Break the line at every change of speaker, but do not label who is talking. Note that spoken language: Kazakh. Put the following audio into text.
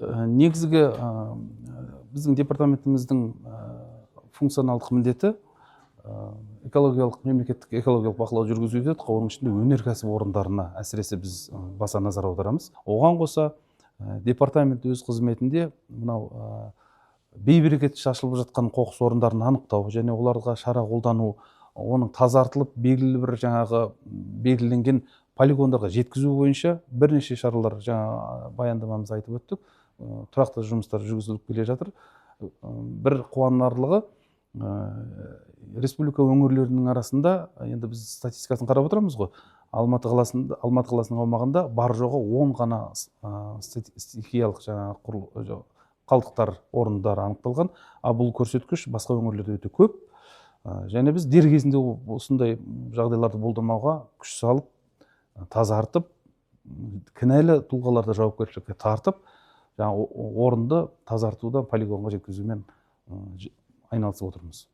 негізгі біздің департаментіміздің функционалдық міндеті мемлекеттік экологиялық бақылау жүргізу етеді. Оның ішінде өнеркәсіп орындарына әсіресе біз баса назар аударамыз. Оған қоса департамент өз қызметінде мынау бейберекет шашылып жатқан қоқыс орындарын анықтау және оларға шара қолдану, оның тазартылып белгілі бір белгіленген полигондарға жеткізу бойынша бірнеше шаралар баяндамамызда айтып өттік. Тұрақты жұмыстар жүргізіліп келе жатыр. Бір қуанарлығы, республика өңірлерінің арасында, енді біз статистикасын қарап отырамыз ғой, Алматы қаласының аумағында бар жоғы 10 ғана стихиялық қалдықтар орындары анықталған, бұл көрсеткіш басқа өңірлерде өте көп. Және біз дер кезінде осындай жағдайларды болдырмауға күш салып, тазартып, кінәлі тұлғаларды жауапкершілікке тартып, орынды тазартуда полигонға жеткізумен айналысып отырмыз.